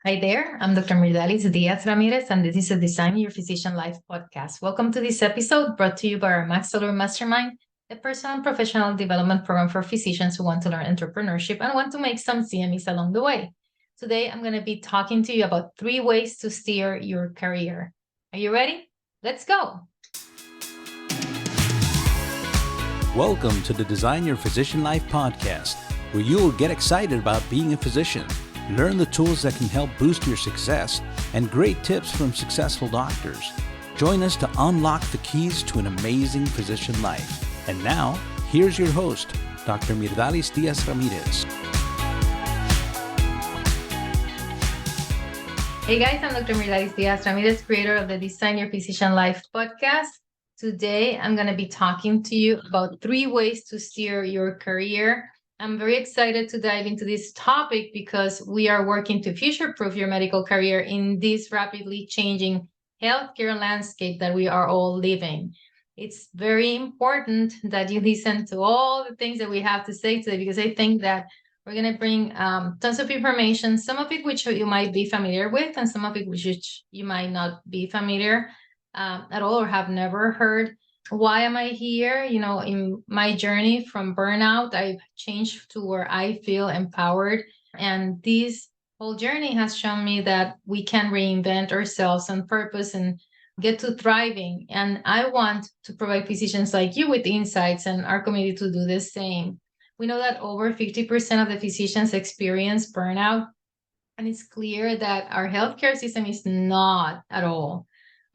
Hi there, I'm Dr. Myrdalis Diaz-Ramirez, and this is a Design Your Physician Life podcast. Welcome to this episode brought to you by our Max Solar Mastermind, a personal and professional development program for physicians who want to learn entrepreneurship and want to make some CMEs along the way. Today, I'm going to be talking to you about 3 ways to steer your career. Are you ready? Let's go. Welcome to the Design Your Physician Life podcast, where you will get excited about being a physician, learn the tools that can help boost your success, and great tips from successful doctors. Join us to unlock the keys to an amazing physician life. And now, here's your host, Dr. Myrdalis Diaz-Ramirez. Hey guys, I'm Dr. Myrdalis Diaz-Ramirez, creator of the Design Your Physician Life podcast. Today, I'm going to be talking to you about 3 ways to steer your career. I'm very excited to dive into this topic because we are working to future-proof your medical career in this rapidly changing healthcare landscape that we are all living. It's very important that you listen to all the things that we have to say today, because I think that we're going to bring tons of information, some of it which you might be familiar with, and some of it which you might not be familiar at all or have never heard. Why am I here? In my journey from burnout, I've changed to where I feel empowered. And this whole journey has shown me that we can reinvent ourselves on purpose and get to thriving. And I want to provide physicians like you with insights and our community to do the same. We know that over 50% of the physicians experience burnout. And it's clear that our healthcare system is not at all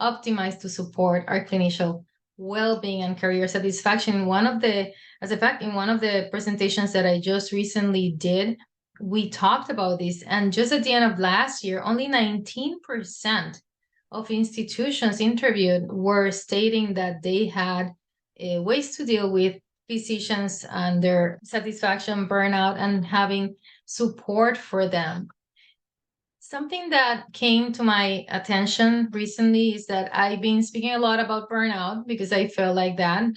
optimized to support our clinician well-being and career satisfaction. In one of the presentations that I just recently did, we talked about this. And just at the end of last year, only 19% of institutions interviewed were stating that they had ways to deal with physicians and their satisfaction, burnout, and having support for them. Something that came to my attention recently is that I've been speaking a lot about burnout because I felt like that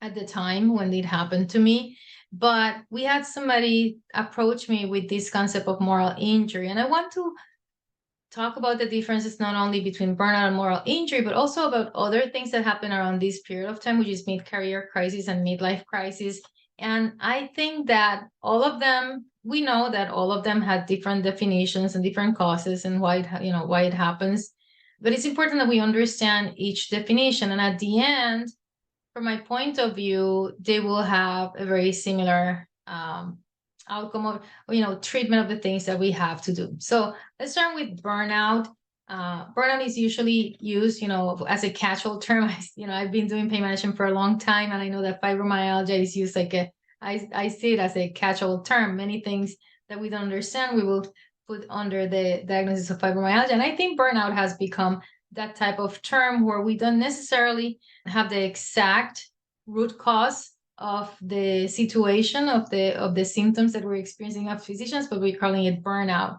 at the time when it happened to me. But we had somebody approach me with this concept of moral injury. And I want to talk about the differences not only between burnout and moral injury, but also about other things that happen around this period of time, which is mid-career crisis and midlife crisis. And I think that all of them, we know that all of them had different definitions and different causes and why it happens. But it's important that we understand each definition. And at the end, from my point of view, they will have a very similar outcome of treatment of the things that we have to do. So let's start with burnout. Burnout is usually used, as a catch-all term. I've been doing pain management for a long time, and I know that fibromyalgia is used I see it as a catch-all term. Many things that we don't understand, we will put under the diagnosis of fibromyalgia. And I think burnout has become that type of term where we don't necessarily have the exact root cause of the situation of the symptoms that we're experiencing as physicians, but we're calling it burnout.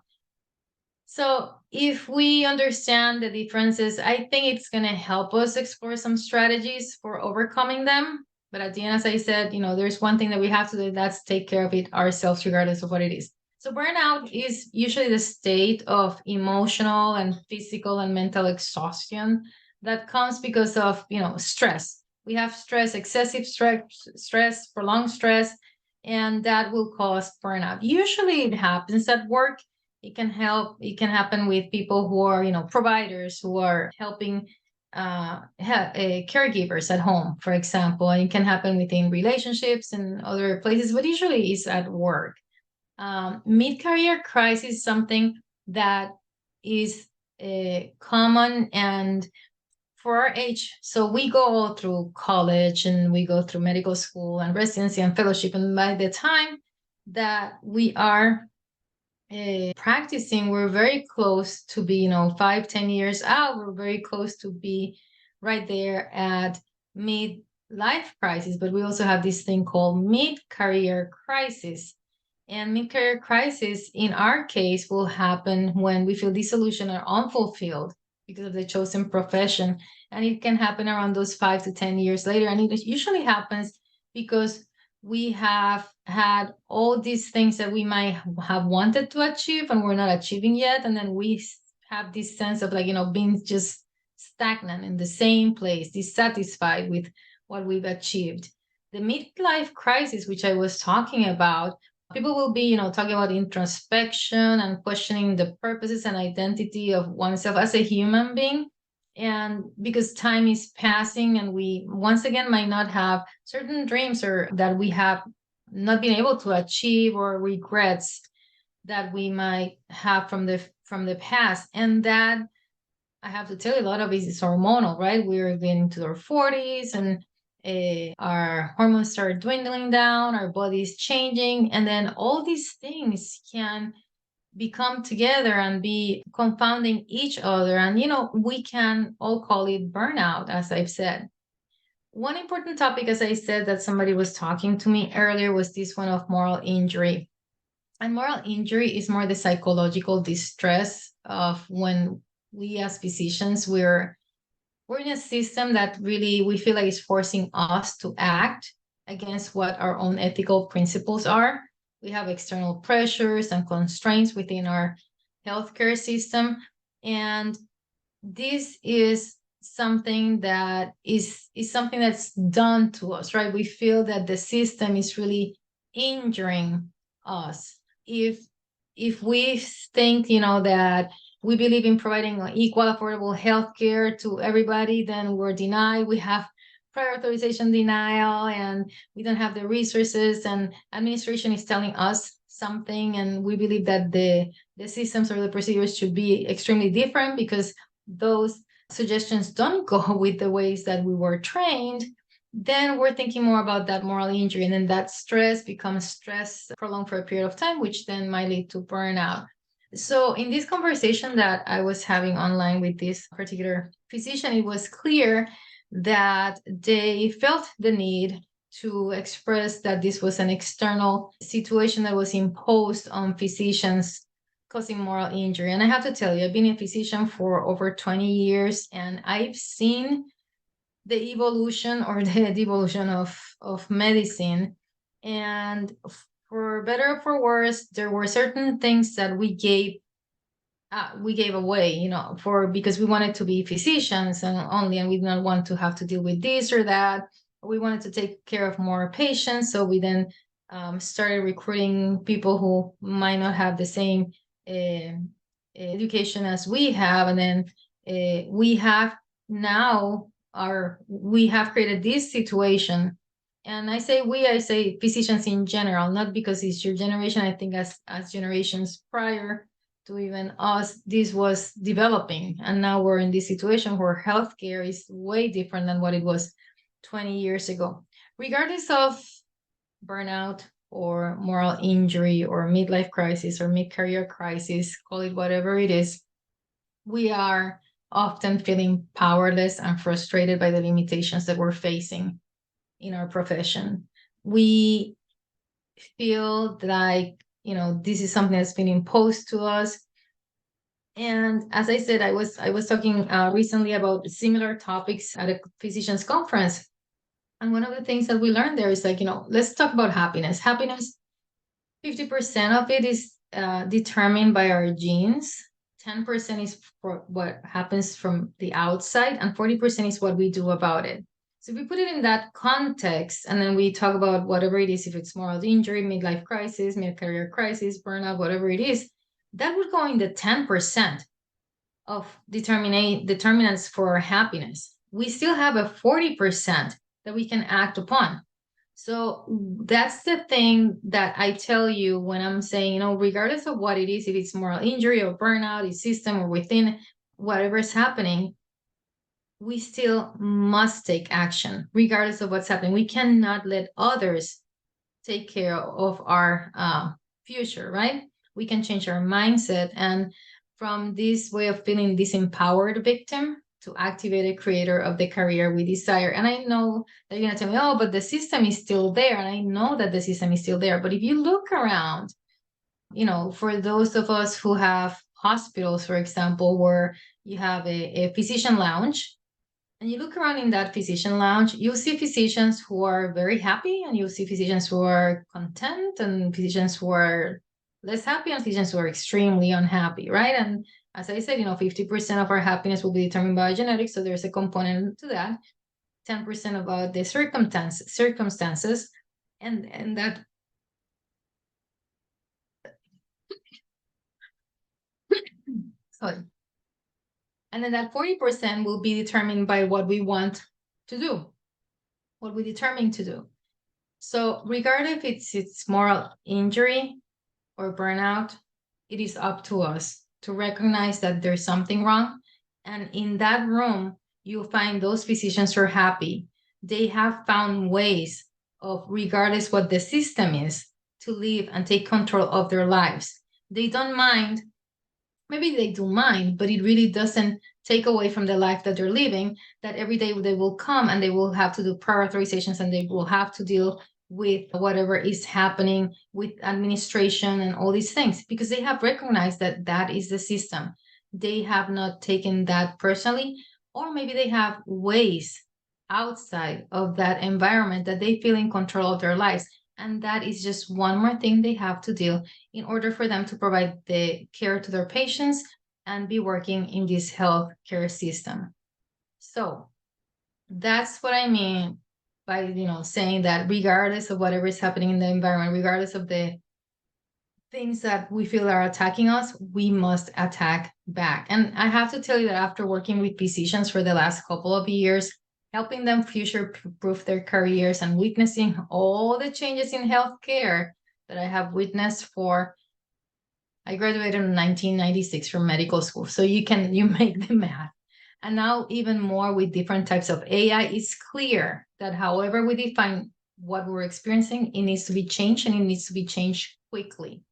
So if we understand the differences, I think it's going to help us explore some strategies for overcoming them. But at the end, as I said, there's one thing that we have to do, that's take care of it ourselves, regardless of what it is. So burnout is usually the state of emotional and physical and mental exhaustion that comes because of, stress. We have stress, excessive stress, prolonged stress, and that will cause burnout. Usually it happens at work. It can happen with people who are, providers who are helping caregivers at home, for example. And it can happen within relationships and other places, but usually it's at work. Mid-career crisis is something that is common and for our age. So we go through college and we go through medical school and residency and fellowship. And by the time that we are practicing, we're very close to be, 5-10 years out. We're very close to be right there at mid-life crisis. But we also have this thing called mid-career crisis. And mid-career crisis, in our case, will happen when we feel disillusioned or unfulfilled because of the chosen profession. And it can happen around those 5 to 10 years later. And it usually happens because we have had all these things that we might have wanted to achieve and we're not achieving yet. And then we have this sense of like, being just stagnant in the same place, dissatisfied with what we've achieved. The midlife crisis, which I was talking about, people will be, talking about introspection and questioning the purposes and identity of oneself as a human being. And because time is passing and we once again might not have certain dreams or that we have not been able to achieve, or regrets that we might have from the past. And that, I have to tell you, a lot of it is hormonal, right? We're getting to our 40s, and our hormones start dwindling down, our body's changing, and then all these things can become together and be confounding each other. And, we can all call it burnout, as I've said. One important topic, as I said, that somebody was talking to me earlier was this one of moral injury. And moral injury is more the psychological distress of when we as physicians, we're in a system that really we feel like is forcing us to act against what our own ethical principles are. We have external pressures and constraints within our healthcare system. And this is something that is something that's done to us, right? We feel that the system is really injuring us. If we think, that we believe in providing equal, affordable health care to everybody, then we're denied. We have prior authorization denial, and we don't have the resources, and administration is telling us something, and we believe that the systems or the procedures should be extremely different because those suggestions don't go with the ways that we were trained. Then we're thinking more about that moral injury, and then that stress becomes stress prolonged for a period of time, which then might lead to burnout. So in this conversation that I was having online with this particular physician, it was clear that they felt the need to express that this was an external situation that was imposed on physicians, causing moral injury. And I have to tell you, I've been a physician for over 20 years, and I've seen the evolution or the devolution of medicine. And for better or for worse, there were certain things that we gave away, for because we wanted to be physicians and we did not want to have to deal with this or that. We wanted to take care of more patients, so we then started recruiting people who might not have the same education as we have, and then we have now we have created this situation. And I say physicians in general, not because it's your generation. I think as generations prior to even us, this was developing, and now we're in this situation where healthcare is way different than what it was 20 years ago. Regardless of burnout or moral injury or midlife crisis or mid-career crisis, call it whatever it is, we are often feeling powerless and frustrated by the limitations that we're facing in our profession. We feel like, this is something that's been imposed to us. And as I said, I was talking recently about similar topics at a physicians conference. And one of the things that we learned there is like, let's talk about happiness. Happiness, 50% of it is determined by our genes. 10% is for what happens from the outside, and 40% is what we do about it. So if we put it in that context, and then we talk about whatever it is, if it's moral injury, midlife crisis, mid-career crisis, burnout, whatever it is, that would go in the 10% of determinants for happiness. We still have a 40% that we can act upon. So that's the thing that I tell you when I'm saying, regardless of what it is, if it's moral injury or burnout, it's system or within whatever's happening, we still must take action regardless of what's happening. We cannot let others take care of our future, right? We can change our mindset, and from this way of feeling disempowered victim to activate a creator of the career we desire. And I know that you're gonna tell me, oh, but the system is still there. And I know that the system is still there. But if you look around, for those of us who have hospitals, for example, where you have a physician lounge, and you look around in that physician lounge, you'll see physicians who are very happy, and you'll see physicians who are content, and physicians who are less happy, and physicians who are extremely unhappy, right? And as I said, 50% of our happiness will be determined by genetics, so there's a component to that. 10% about the circumstances, and that sorry, and then that 40% will be determined by what we want to do, what we determine to do. So regardless if it's moral injury or burnout, it is up to us to recognize that there's something wrong. And in that room, you'll find those physicians who are happy. They have found ways of, regardless what the system is, to live and take control of their lives. They don't mind. Maybe they do mind, but it really doesn't take away from the life that they're living, that every day they will come and they will have to do prior authorizations, and they will have to deal with whatever is happening with administration and all these things, because they have recognized that that is the system. They have not taken that personally, or maybe they have ways outside of that environment that they feel in control of their lives. And that is just one more thing they have to deal in order for them to provide the care to their patients and be working in this healthcare system. So that's what I mean by saying that regardless of whatever is happening in the environment, regardless of the things that we feel are attacking us, we must attack back. And I have to tell you that after working with physicians for the last couple of years, helping them future proof their careers and witnessing all the changes in healthcare that I have witnessed I graduated in 1996 from medical school. So you make the math. And now even more with different types of AI, it's clear that however we define what we're experiencing, it needs to be changed, and it needs to be changed quickly.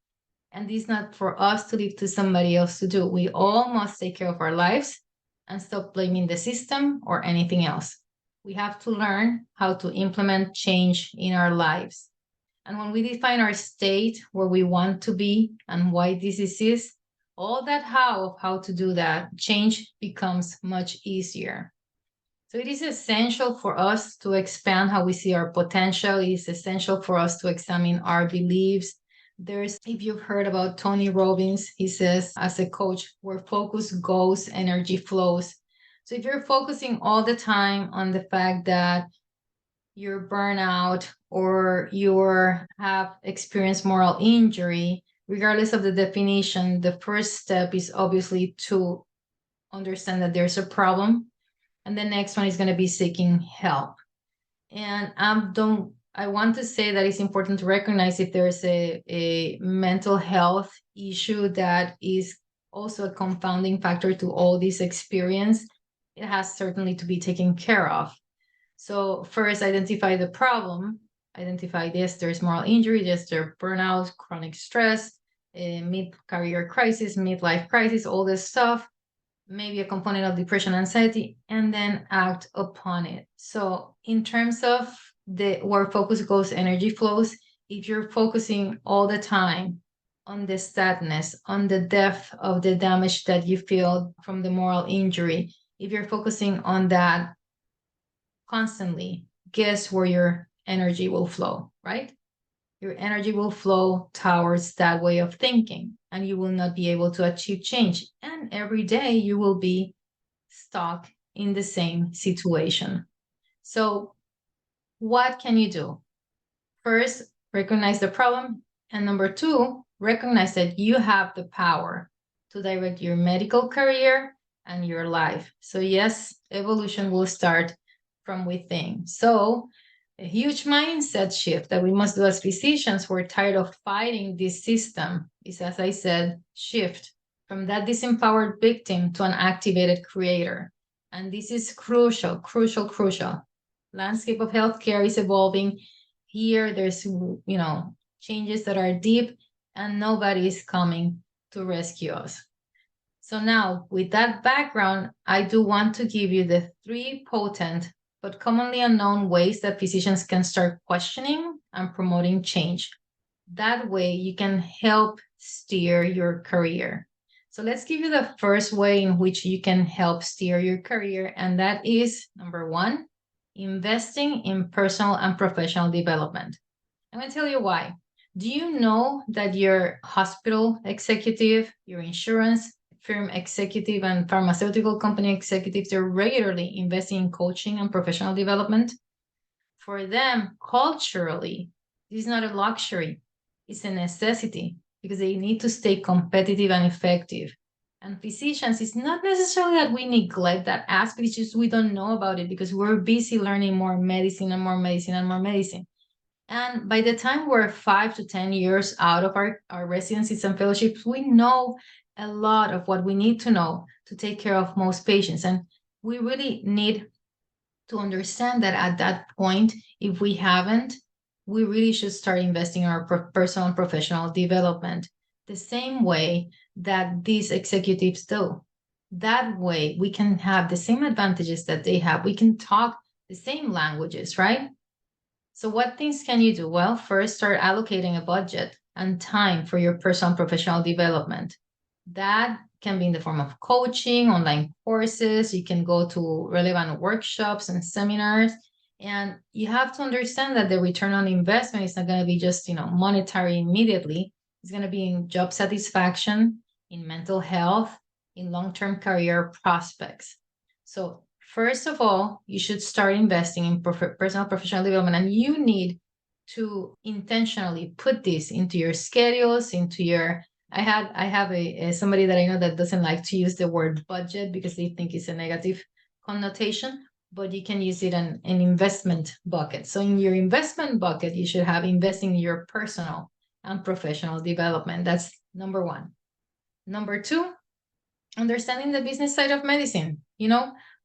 And this is not for us to leave to somebody else to do. We all must take care of our lives and stop blaming the system or anything else. We have to learn how to implement change in our lives. And when we define our state, where we want to be and why this is, all that how to do that, change becomes much easier. So it is essential for us to expand how we see our potential. It is essential for us to examine our beliefs. If you've heard about Tony Robbins, he says, as a coach, where focus goes, energy flows. So if you're focusing all the time on the fact that you're burnout or you have experienced moral injury, regardless of the definition, the first step is obviously to understand that there's a problem. And the next one is going to be seeking help. And I want to say that it's important to recognize if there's a mental health issue that is also a confounding factor to all this experience. It has certainly to be taken care of. So first, identify the problem. Identify this, there's moral injury, there's burnout, chronic stress, mid-career crisis, midlife crisis, all this stuff, maybe a component of depression, anxiety, and then act upon it. So in terms of where focus goes, energy flows, if you're focusing all the time on the sadness, on the depth of the damage that you feel from the moral injury, if you're focusing on that constantly, guess where your energy will flow, right? Your energy will flow towards that way of thinking, and you will not be able to achieve change. And every day you will be stuck in the same situation. So what can you do? First, recognize the problem. And number two, recognize that you have the power to direct your medical career and your life. So yes, evolution will start from within. So a huge mindset shift that we must do as physicians. We're tired of fighting this system is, as I said, shift from that disempowered victim to an activated creator. And this is crucial, crucial, crucial. Landscape of healthcare is evolving. Here, there's, changes that are deep, and nobody is coming to rescue us. So now, with that background, I do want to give you the 3 potent but commonly unknown ways that physicians can start questioning and promoting change. That way, you can help steer your career. So let's give you the first way in which you can help steer your career. And that is number one, investing in personal and professional development. I'm going to tell you why. Do you know that your hospital executive, your insurance firm executive, and pharmaceutical company executives are regularly investing in coaching and professional development? For them, culturally, this is not a luxury, it's a necessity because they need to stay competitive and effective. And physicians, it's not necessarily that we neglect that aspect, it's just we don't know about it because we're busy learning more medicine and more medicine and more medicine. And by the time we're 5 to 10 years out of our residencies and fellowships, we know a lot of what we need to know to take care of most patients. And we really need to understand that at that point, if we haven't, we really should start investing in our personal and professional development the same way that these executives do. That way, we can have the same advantages that they have. We can talk the same languages, right? So, what things can you do? Well, first, start allocating a budget and time for your personal and professional development. That can be in the form of coaching, online courses. You can go to relevant workshops and seminars. And you have to understand that the return on investment is not going to be just, monetary immediately. It's going to be in job satisfaction, in mental health, in long-term career prospects. So first of all, you should start investing in personal professional development, and you need to intentionally put this into your schedules, into your I have a somebody that I know that doesn't like to use the word budget because they think it's a negative connotation, but you can use it in an investment bucket. So in your investment bucket, you should have investing in your personal and professional development. That's number one. Number two, understanding the business side of medicine.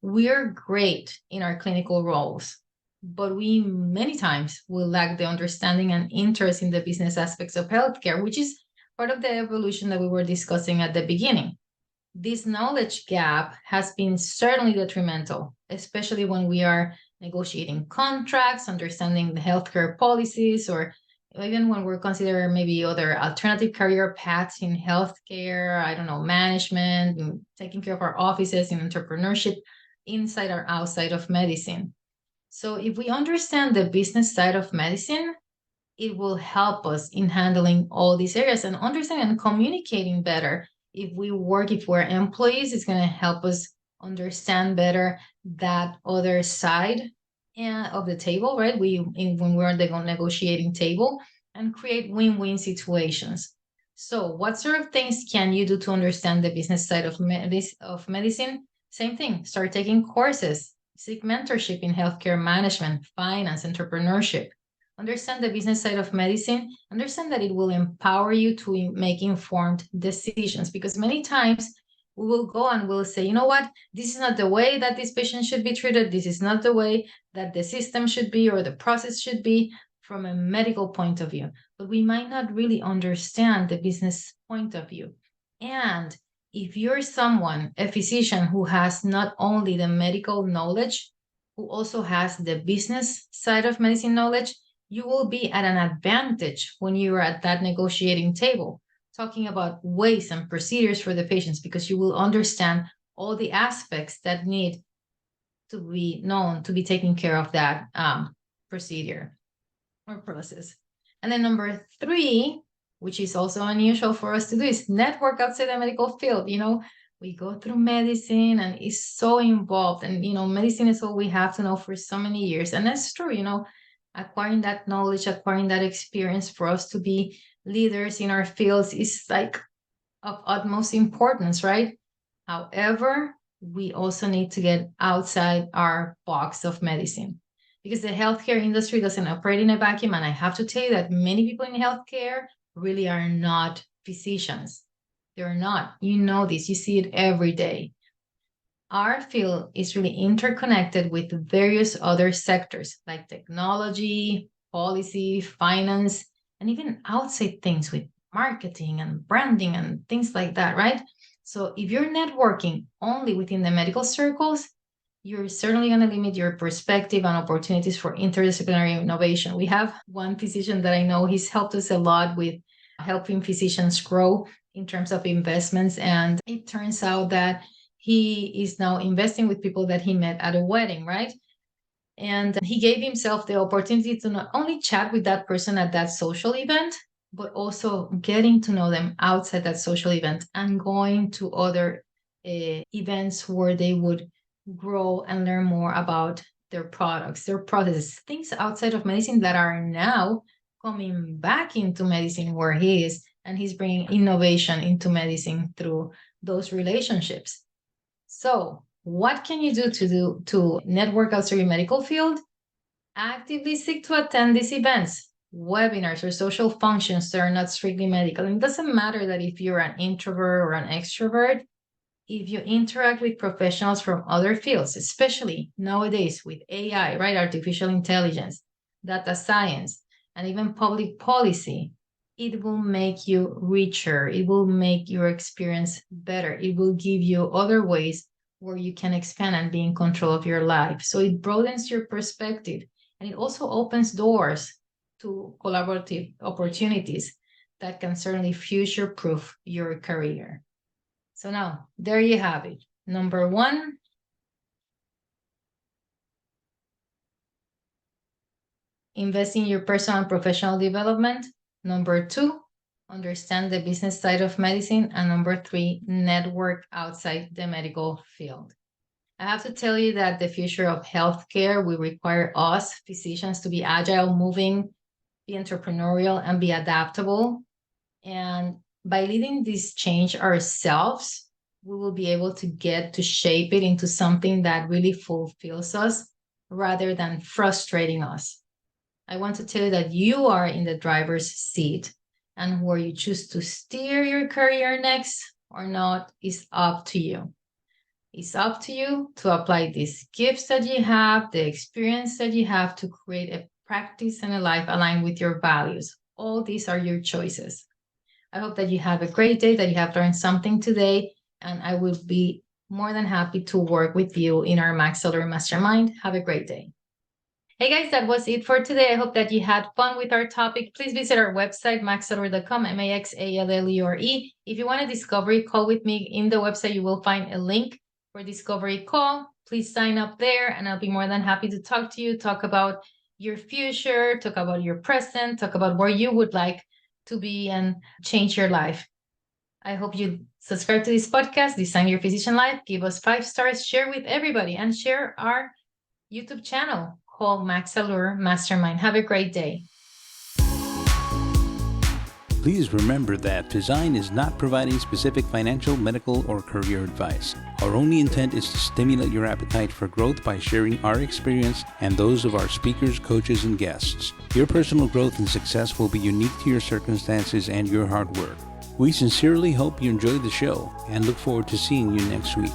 We're great in our clinical roles, but we many times will lack the understanding and interest in the business aspects of healthcare, which is part of the evolution that we were discussing at the beginning. This knowledge gap has been certainly detrimental, especially when we are negotiating contracts, understanding the healthcare policies, or even when we're considering maybe other alternative career paths in healthcare, I don't know, management, and taking care of our offices in entrepreneurship inside or outside of medicine. So if we understand the business side of medicine, it will help us in handling all these areas and understanding and communicating better. If we're employees, it's going to help us understand better that other side of the table, right? When we're on the negotiating table, and create win-win situations. So what sort of things can you do to understand the business side of medicine? Same thing, start taking courses, seek mentorship in healthcare management, finance, entrepreneurship. Understand the business side of medicine, understand that it will empower you to make informed decisions, because many times we will go and we'll say, you know what, this is not the way that this patient should be treated. This is not the way that the system should be or the process should be from a medical point of view. But we might not really understand the business point of view. And if you're someone, a physician who has not only the medical knowledge, who also has the business side of medicine knowledge, you will be at an advantage when you are at that negotiating table, talking about ways and procedures for the patients, because you will understand all the aspects that need to be known to be taking care of that procedure or process. And then number three, which is also unusual for us to do, is network outside the medical field. We go through medicine and it's so involved, and medicine is all we have to know for so many years. And that's true, acquiring that knowledge, acquiring that experience for us to be leaders in our fields is like of utmost importance, right? However, we also need to get outside our box of medicine, because the healthcare industry doesn't operate in a vacuum. And I have to tell you that many people in healthcare really are not physicians. They're not. You know this, you see it every day. Our field is really interconnected with various other sectors like technology, policy, finance, and even outside things with marketing and branding and things like that, right? So if you're networking only within the medical circles, you're certainly going to limit your perspective and opportunities for interdisciplinary innovation. We have one physician that I know, he's helped us a lot with helping physicians grow in terms of investments. And it turns out that he is now investing with people that he met at a wedding, right? And he gave himself the opportunity to not only chat with that person at that social event, but also getting to know them outside that social event and going to other events where they would grow and learn more about their products, their processes, things outside of medicine that are now coming back into medicine where he is. And he's bringing innovation into medicine through those relationships. So, what can you do to network outside your medical field? Actively seek to attend these events, webinars, or social functions that are not strictly medical. And it doesn't matter that if you're an introvert or an extrovert, if you interact with professionals from other fields, especially nowadays with AI, right? Artificial intelligence, data science, and even public policy, it will make you richer. It will make your experience better. It will give you other ways where you can expand and be in control of your life. So it broadens your perspective, and it also opens doors to collaborative opportunities that can certainly future proof your career. So now, there you have it. Number one, invest in your personal and professional development. Number two, understand the business side of medicine. And number three, network outside the medical field. I have to tell you that the future of healthcare will require us physicians to be agile, moving, be entrepreneurial, and be adaptable. And by leading this change ourselves, we will be able to get to shape it into something that really fulfills us rather than frustrating us. I want to tell you that you are in the driver's seat, and where you choose to steer your career next or not is up to you. It's up to you to apply these gifts that you have, the experience that you have to create a practice and a life aligned with your values. All these are your choices. I hope that you have a great day, that you have learned something today, and I will be more than happy to work with you in our Max Salary Mastermind. Have a great day. Hey guys, that was it for today. I hope that you had fun with our topic. Please visit our website, maxsalure.com, maxallure. If you want a discovery call with me in the website, you will find a link for discovery call. Please sign up there, and I'll be more than happy to talk to you, talk about your future, talk about your present, talk about where you would like to be and change your life. I hope you subscribe to this podcast, Design Your Physician Life. Give us 5 stars, share with everybody, and share our YouTube channel called Max Salure Mastermind. Have a great day. Please remember that Design is not providing specific financial, medical, or career advice. Our only intent is to stimulate your appetite for growth by sharing our experience and those of our speakers, coaches, and guests. Your personal growth and success will be unique to your circumstances and your hard work. We sincerely hope you enjoyed the show and look forward to seeing you next week.